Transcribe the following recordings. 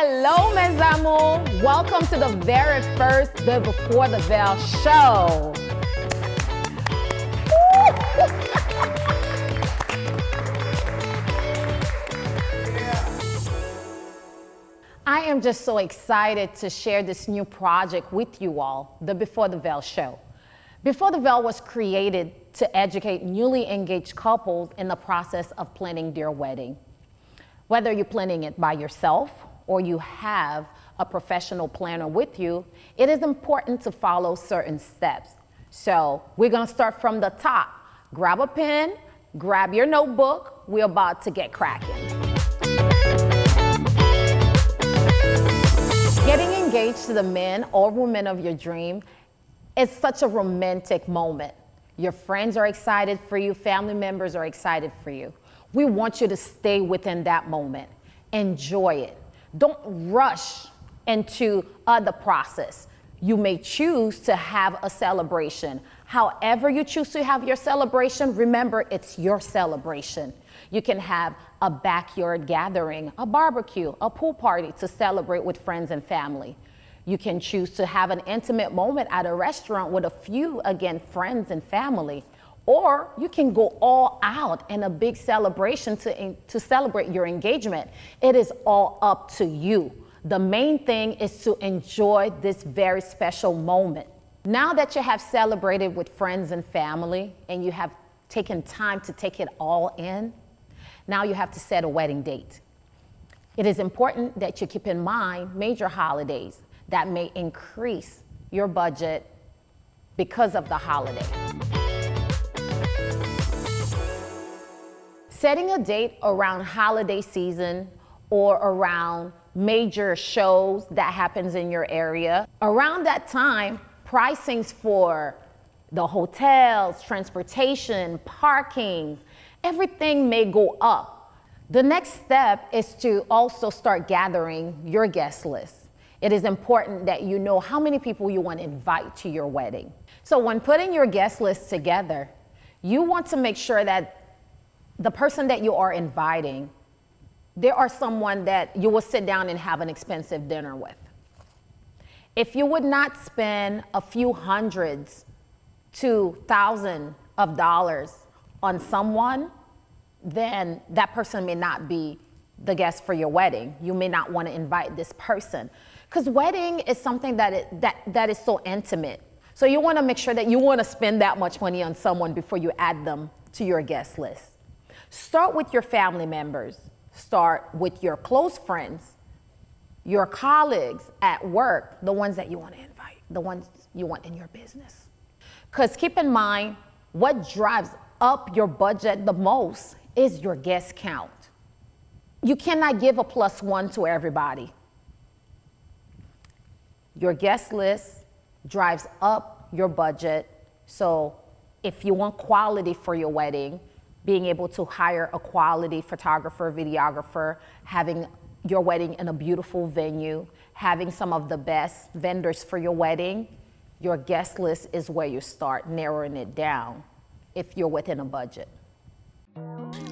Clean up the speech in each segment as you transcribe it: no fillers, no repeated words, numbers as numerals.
Hello, mes amours. Welcome to the very first The Before the Veil show. I am just so excited to share this new project with you all, the Before the Veil show. Before the Veil was created to educate newly engaged couples in the process of planning their wedding. Whether you're planning it by yourself or you have a professional planner with you, it is important to follow certain steps. So we're gonna start from the top. Grab a pen, grab your notebook, we're about to get cracking. Getting engaged to the man or woman of your dream is such a romantic moment. Your friends are excited for you, family members are excited for you. We want you to stay within that moment. Enjoy it. Don't rush into the process. You may choose to have a celebration. However you choose to have your celebration, remember it's your celebration. You can have a backyard gathering, a barbecue, a pool party to celebrate with friends and family. You can choose to have an intimate moment at a restaurant with a few, again, friends and family. Or you can go all out in a big celebration to celebrate your engagement. It is all up to you. The main thing is to enjoy this very special moment. Now that you have celebrated with friends and family and you have taken time to take it all in, now you have to set a wedding date. It is important that you keep in mind major holidays that may increase your budget because of the holiday. Setting a date around holiday season or around major shows that happens in your area. Around that time, pricings for the hotels, transportation, parking, everything may go up. The next step is to also start gathering your guest list. It is important that you know how many people you want to invite to your wedding. So when putting your guest list together, you want to make sure that the person that you are inviting, they are someone that you will sit down and have an expensive dinner with. If you would not spend a few hundreds to thousands of dollars on someone, then that person may not be the guest for your wedding. You may not want to invite this person. Because wedding is something that is so intimate. So you want to make sure that you want to spend that much money on someone before you add them to your guest list. Start with your family members. Start with your close friends, your colleagues at work, the ones that you want to invite, the ones you want in your business. Because keep in mind, what drives up your budget the most is your guest count. You cannot give a +1 to everybody. Your guest list drives up your budget. So if you want quality for your wedding, being able to hire a quality photographer, videographer, having your wedding in a beautiful venue, having some of the best vendors for your wedding, your guest list is where you start narrowing it down if you're within a budget.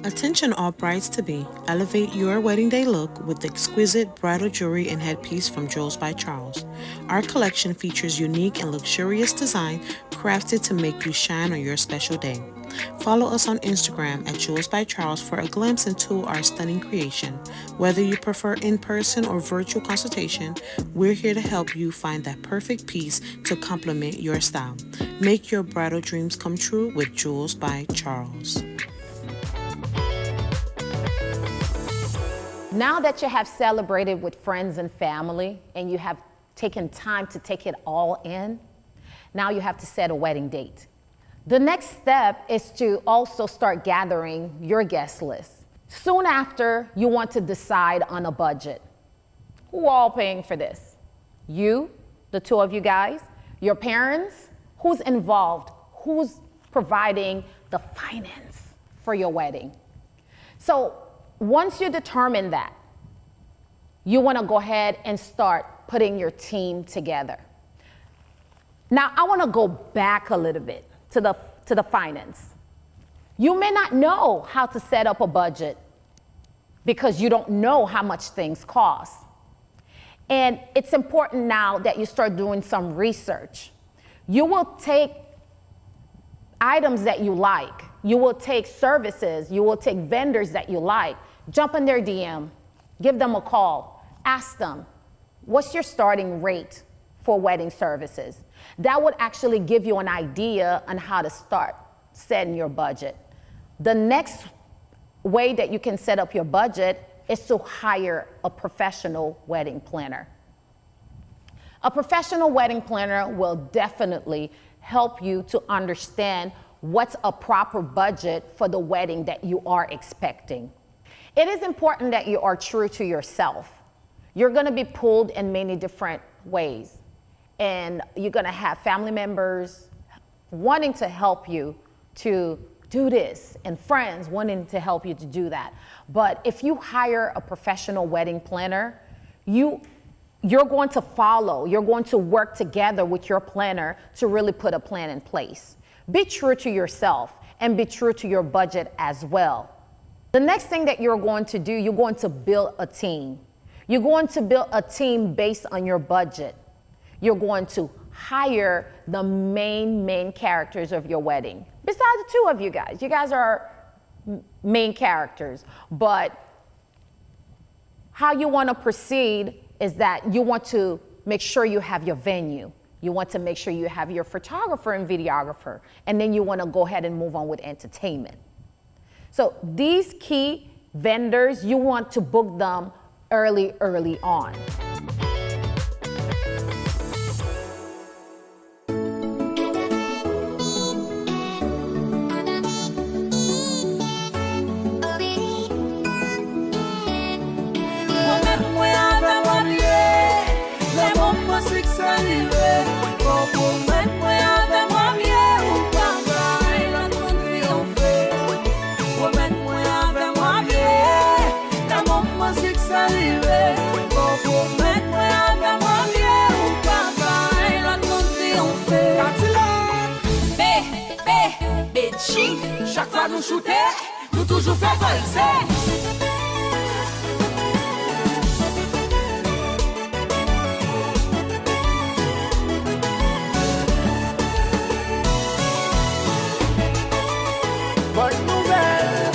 Attention all brides-to-be, elevate your wedding day look with exquisite bridal jewelry and headpiece from Jewels by Charles. Our collection features unique and luxurious design crafted to make you shine on your special day. Follow us on Instagram at Jewels by Charles for a glimpse into our stunning creation. Whether you prefer in-person or virtual consultation, we're here to help you find that perfect piece to complement your style. Make your bridal dreams come true with Jewels by Charles. Now that you have celebrated with friends and family and you have taken time to take it all in, now you have to set a wedding date. The next step is to also start gathering your guest list. Soon after, you want to decide on a budget. Who all paying for this? You, the two of you guys, your parents? Who's involved? Who's providing the finance for your wedding? So once you determine that, you want to go ahead and start putting your team together. Now, I want to go back a little bit to the finance. You may not know how to set up a budget because you don't know how much things cost. And it's important now that you start doing some research. You will take items that you like, you will take services, you will take vendors that you like, jump in their DM, give them a call, ask them, what's your starting rate for wedding services? That would actually give you an idea on how to start setting your budget. The next way that you can set up your budget is to hire a professional wedding planner. A professional wedding planner will definitely help you to understand what's a proper budget for the wedding that you are expecting. It is important that you are true to yourself. You're gonna be pulled in many different ways, and you're gonna have family members wanting to help you to do this, and friends wanting to help you to do that. But if you hire a professional wedding planner, you're going to follow, you're going to work together with your planner to really put a plan in place. Be true to yourself and be true to your budget as well. The next thing that you're going to do, you're going to build a team. You're going to build a team based on your budget. You're going to hire the main characters of your wedding. Besides the two of you guys are main characters, but how you want to proceed is that you want to make sure you have your venue. You want to make sure you have your photographer and videographer, and then you want to go ahead and move on with entertainment. So these key vendors, you want to book them early on. Chaque fois nous shooter, nous toujours fait valser. Bonne nouvelle.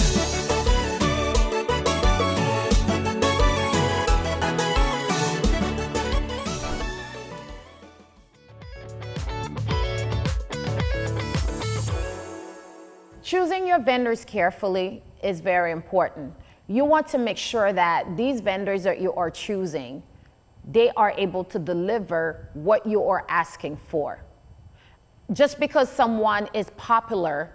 Choosing your vendors carefully is very important. You want to make sure that these vendors that you are choosing, they are able to deliver what you are asking for. Just because someone is popular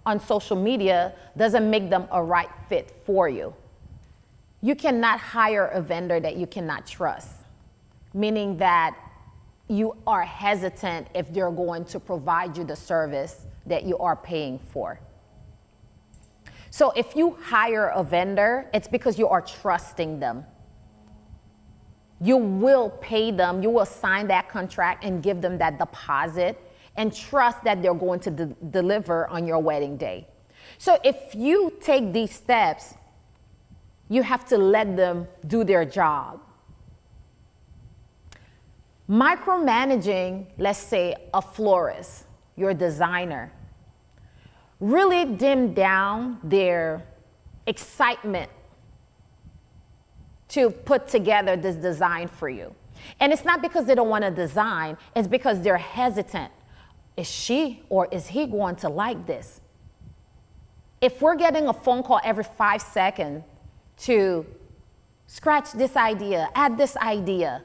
on social media doesn't make them a right fit for you. You cannot hire a vendor that you cannot trust, meaning that you are hesitant if they're going to provide you the service that you are paying for. So if you hire a vendor, it's because you are trusting them. You will pay them, you will sign that contract and give them that deposit and trust that they're going to deliver on your wedding day. So if you take these steps, you have to let them do their job. Micromanaging, let's say, a florist, your designer, really dim down their excitement to put together this design for you. And it's not because they don't want to design, it's because they're hesitant. Is she or is he going to like this? If we're getting a phone call every 5 seconds to scratch this idea, add this idea,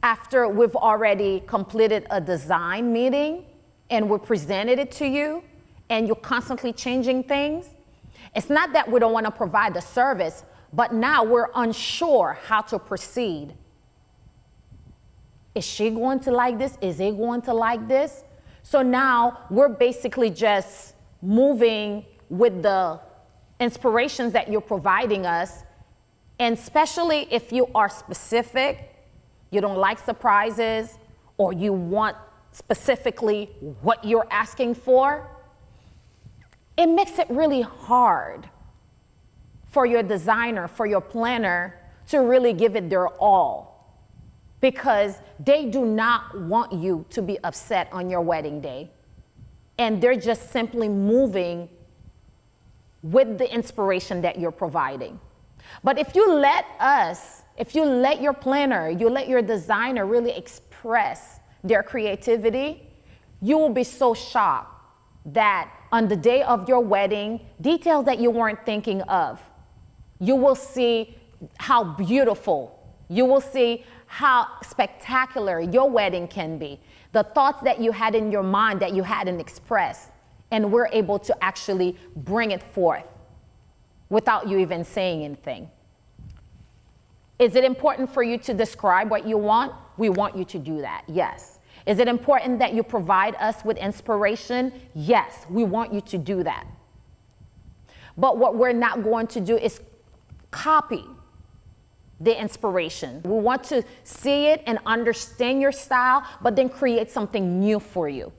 after we've already completed a design meeting and we presented it to you and you're constantly changing things, it's not that we don't want to provide the service, but now we're unsure how to proceed. Is she going to like this? Is he going to like this? So now we're basically just moving with the inspirations that you're providing us. And especially if you are specific, you don't like surprises, or you want specifically what you're asking for, it makes it really hard for your designer, for your planner to really give it their all, because they do not want you to be upset on your wedding day. And they're just simply moving with the inspiration that you're providing. But if you let your planner, you let your designer really express their creativity, you will be so shocked that on the day of your wedding, details that you weren't thinking of, you will see how beautiful, you will see how spectacular your wedding can be. The thoughts that you had in your mind that you hadn't expressed, and we're able to actually bring it forth without you even saying anything. Is it important for you to describe what you want? We want you to do that, yes. Is it important that you provide us with inspiration? Yes, we want you to do that. But what we're not going to do is copy the inspiration. We want to see it and understand your style, but then create something new for you.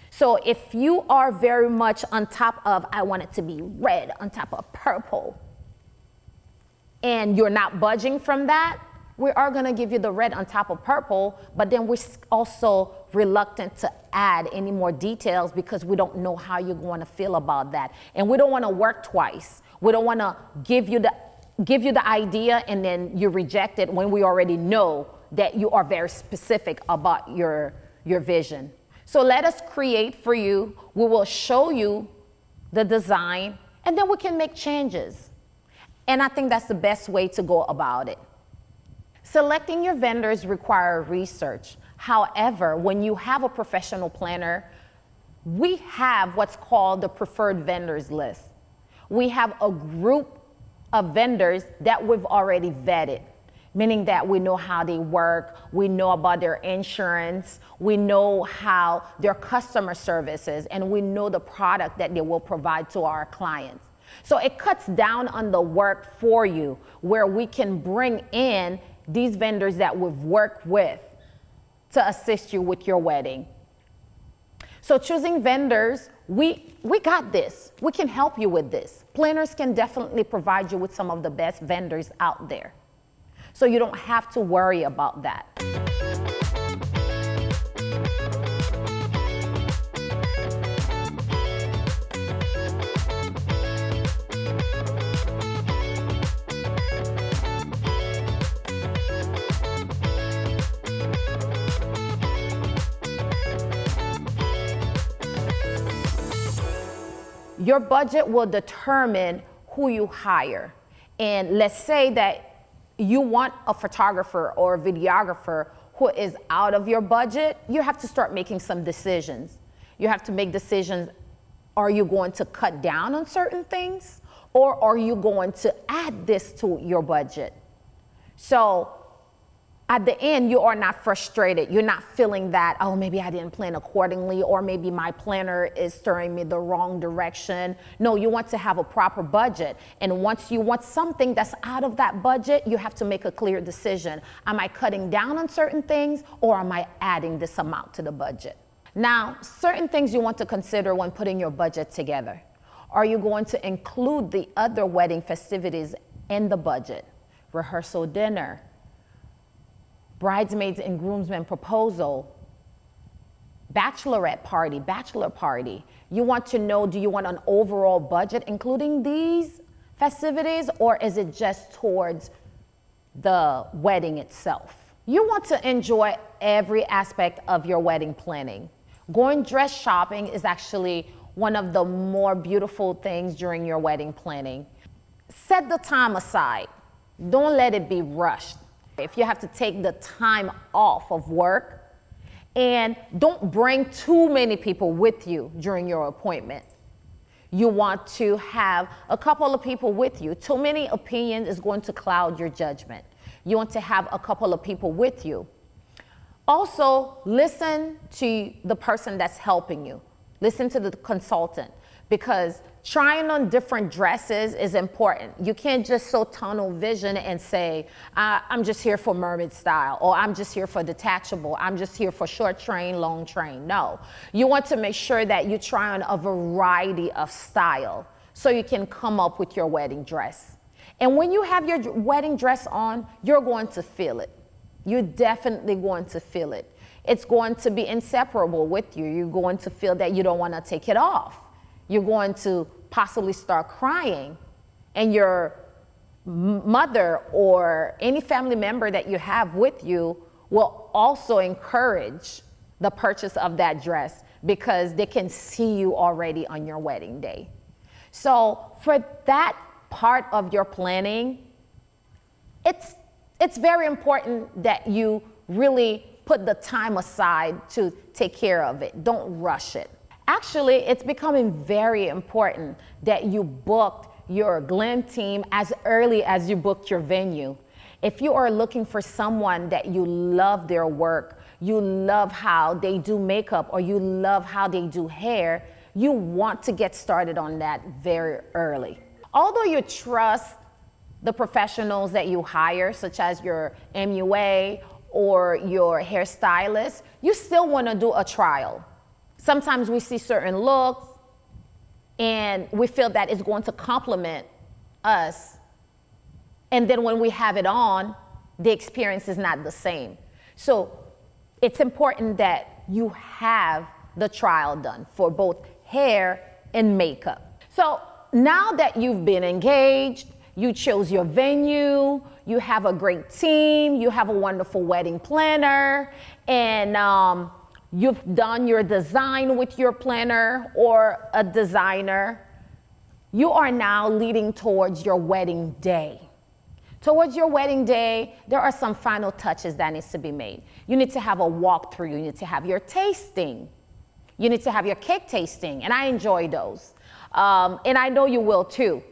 So if you are very much on top of, I want it to be red on top of purple, and you're not budging from that, we are gonna give you the red on top of purple, but then we're also reluctant to add any more details because we don't know how you're going to feel about that. And we don't wanna work twice. We don't wanna give you the idea and then you reject it when we already know that you are very specific about your vision. So let us create for you. We will show you the design, and then we can make changes. And I think that's the best way to go about it. Selecting your vendors require research. However, when you have a professional planner, we have what's called the preferred vendors list. We have a group of vendors that we've already vetted, meaning that we know how they work, we know about their insurance, we know how their customer service is, and we know the product that they will provide to our clients. So it cuts down on the work for you, where we can bring in these vendors that we've worked with to assist you with your wedding. So choosing vendors, we got this. We can help you with this. Planners can definitely provide you with some of the best vendors out there. So you don't have to worry about that. Your budget will determine who you hire. And let's say that you want a photographer or a videographer who is out of your budget, you have to start making some decisions. You have to make decisions. Are you going to cut down on certain things, or are you going to add this to your budget? So at the end, you are not frustrated. You're not feeling that, oh, maybe I didn't plan accordingly, or maybe my planner is steering me the wrong direction. No, you want to have a proper budget. And once you want something that's out of that budget, you have to make a clear decision. Am I cutting down on certain things, or am I adding this amount to the budget? Now, certain things you want to consider when putting your budget together. Are you going to include the other wedding festivities in the budget? Rehearsal dinner, bridesmaids and groomsmen proposal, bachelorette party, bachelor party. You want to know, do you want an overall budget including these festivities, or is it just towards the wedding itself? You want to enjoy every aspect of your wedding planning. Going dress shopping is actually one of the more beautiful things during your wedding planning. Set the time aside. Don't let it be rushed. If you have to take the time off of work, and don't bring too many people with you during your appointment. You want to have a couple of people with you. Too many opinions is going to cloud your judgment. You want to have a couple of people with you. Also, listen to the person that's helping you. Listen to the consultant, because trying on different dresses is important. You can't just so tunnel vision and say, I'm just here for mermaid style, or I'm just here for detachable, I'm just here for short train, long train. No, you want to make sure that you try on a variety of style so you can come up with your wedding dress. And when you have your wedding dress on, you're going to feel it. You're definitely going to feel it. It's going to be inseparable with you. You're going to feel that you don't want to take it off. You're going to possibly start crying, and your mother or any family member that you have with you will also encourage the purchase of that dress because they can see you already on your wedding day. So for that part of your planning, it's very important that you really put the time aside to take care of it. Don't rush it. Actually, it's becoming very important that you booked your glam team as early as you booked your venue. If you are looking for someone that you love their work, you love how they do makeup, or you love how they do hair, you want to get started on that very early. Although you trust the professionals that you hire, such as your MUA or your hairstylist, you still want to do a trial. Sometimes we see certain looks and we feel that it's going to complement us. And then when we have it on, the experience is not the same. So it's important that you have the trial done for both hair and makeup. So now that you've been engaged, you chose your venue, you have a great team, you have a wonderful wedding planner, and you've done your design with your planner or a designer, you are now leading towards your wedding day. Towards your wedding day, there are some final touches that needs to be made. You need to have a walkthrough, you need to have your tasting, you need to have your cake tasting, and I enjoy those. And I know you will too.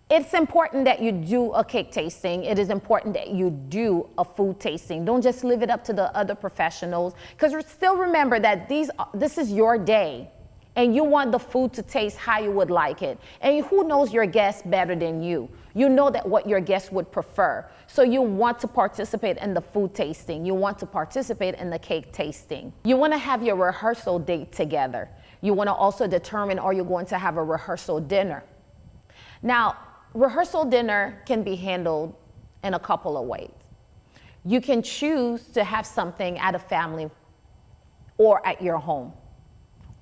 It's important that you do a cake tasting. It is important that you do a food tasting. Don't just leave it up to the other professionals, because still remember that this is your day and you want the food to taste how you would like it. And who knows your guests better than you? You know that what your guests would prefer. So you want to participate in the food tasting. You want to participate in the cake tasting. You want to have your rehearsal date together. You want to also determine, are you going to have a rehearsal dinner? Now, rehearsal dinner can be handled in a couple of ways. You can choose to have something at a family or at your home,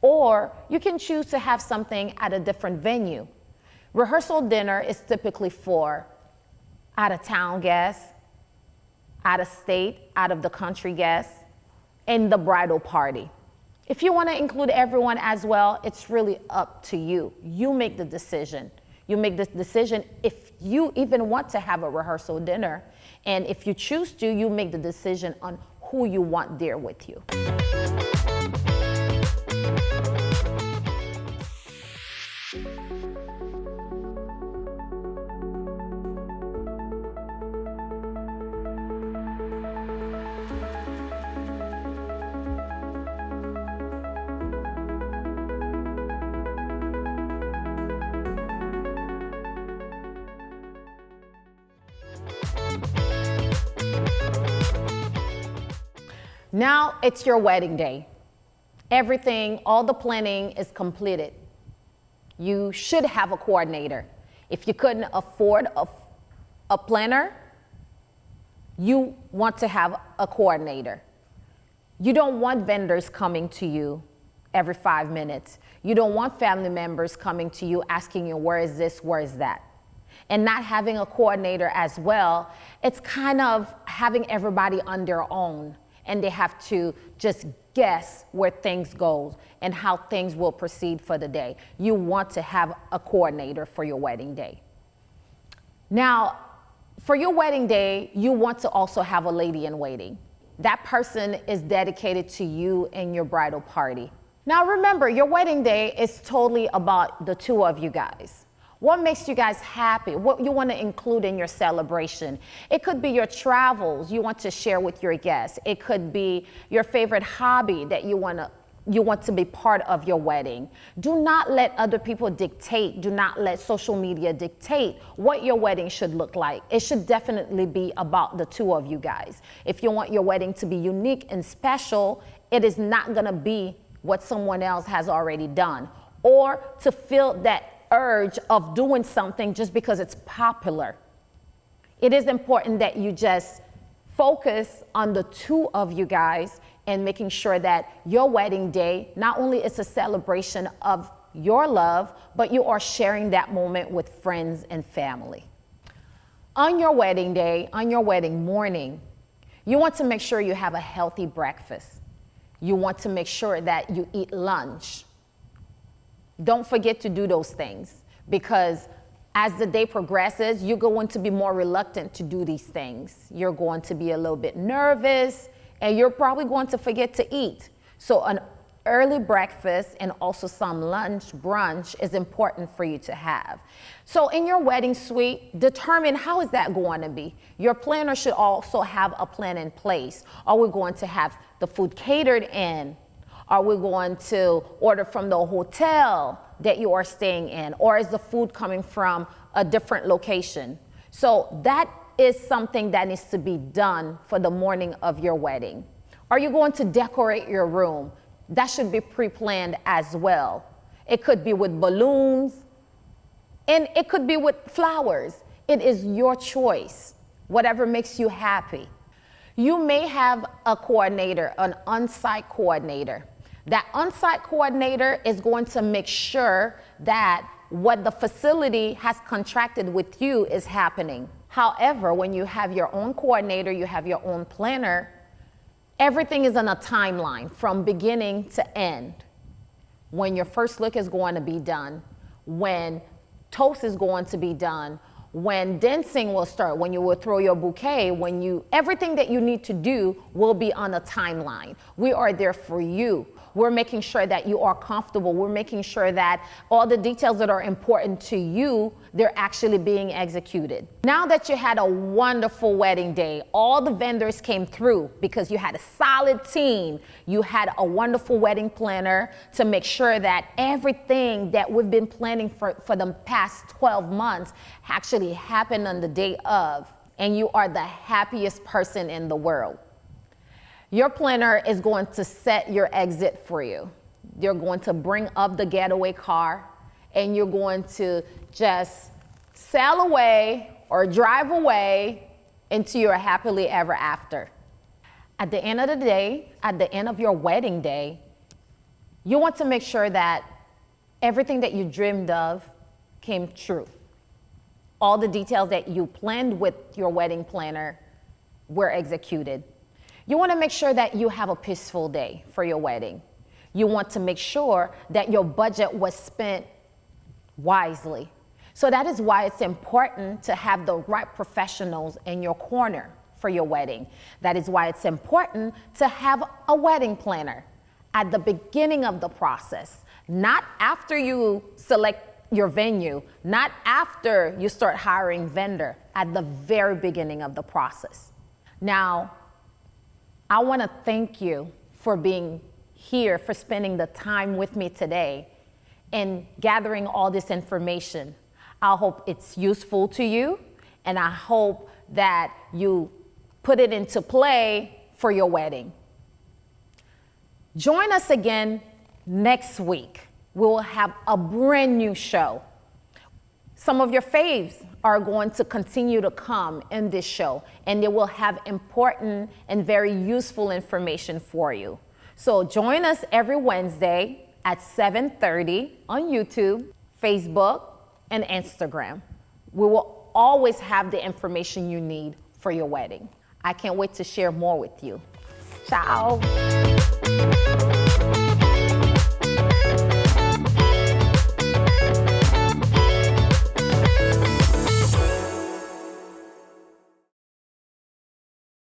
or you can choose to have something at a different venue. Rehearsal dinner is typically for out-of-town guests, out-of-state, out-of-the-country guests, and the bridal party. If you want to include everyone as well, it's really up to you. You make the decision. You make this decision if you even want to have a rehearsal dinner. And if you choose to, you make the decision on who you want there with you. Now it's your wedding day. Everything, all the planning is completed. You should have a coordinator. If you couldn't afford a planner, you want to have a coordinator. You don't want vendors coming to you every 5 minutes. You don't want family members coming to you asking you, where is this, where is that? And not having a coordinator as well, it's kind of having everybody on their own, and they have to just guess where things go and how things will proceed for the day. You want to have a coordinator for your wedding day. Now, for your wedding day, you want to also have a lady in waiting. That person is dedicated to you and your bridal party. Now remember, your wedding day is totally about the two of you guys. What makes you guys happy? What you want to include in your celebration? It could be your travels you want to share with your guests. It could be your favorite hobby that you want to be part of your wedding. Do not let other people dictate. Do not let social media dictate what your wedding should look like. It should definitely be about the two of you guys. If you want your wedding to be unique and special, it is not going to be what someone else has already done, or to feel that urge of doing something just because it's popular. It is important that you just focus on the two of you guys and making sure that your wedding day not only is a celebration of your love, but you are sharing that moment with friends and family. On your wedding day, on your wedding morning, you want to make sure you have a healthy breakfast. You want to make sure that you eat lunch. Don't forget to do those things, because as the day progresses, you're going to be more reluctant to do these things. You're going to be a little bit nervous, and you're probably going to forget to eat. So an early breakfast and also some lunch, brunch is important for you to have. So in your wedding suite, determine how is that going to be. Your planner should also have a plan in place. Are we going to have the food catered in? Are we going to order from the hotel that you are staying in? Or is the food coming from a different location? So that is something that needs to be done for the morning of your wedding. Are you going to decorate your room? That should be pre-planned as well. It could be with balloons, and it could be with flowers. It is your choice, whatever makes you happy. You may have a coordinator, an on-site coordinator. That on-site coordinator is going to make sure that what the facility has contracted with you is happening. However, when you have your own coordinator, you have your own planner, everything is on a timeline from beginning to end. When your first look is going to be done, when toast is going to be done, when dancing will start, when you will throw your bouquet, everything that you need to do will be on a timeline. We are there for you. We're making sure that you are comfortable. We're making sure that all the details that are important to you, they're actually being executed. Now that you had a wonderful wedding day, all the vendors came through because you had a solid team. You had a wonderful wedding planner to make sure that everything that we've been planning for the past 12 months actually happened on the day of, and you are the happiest person in the world. Your planner is going to set your exit for you. You're going to bring up the getaway car, and you're going to just sail away or drive away into your happily ever after. At the end of the day, at the end of your wedding day, you want to make sure that everything that you dreamed of came true. All the details that you planned with your wedding planner were executed. You want to make sure that you have a peaceful day for your wedding. You want to make sure that your budget was spent wisely. So that is why it's important to have the right professionals in your corner for your wedding. That is why it's important to have a wedding planner at the beginning of the process, not after you select your venue, not after you start hiring vendor, at the very beginning of the process. Now, I want to thank you for being here, for spending the time with me today and gathering all this information. I hope it's useful to you, and I hope that you put it into play for your wedding. Join us again next week. We will have a brand new show. Some of your faves are going to continue to come in this show, and they will have important and very useful information for you. So join us every Wednesday at 7:30 on YouTube, Facebook, and Instagram. We will always have the information you need for your wedding. I can't wait to share more with you. Ciao.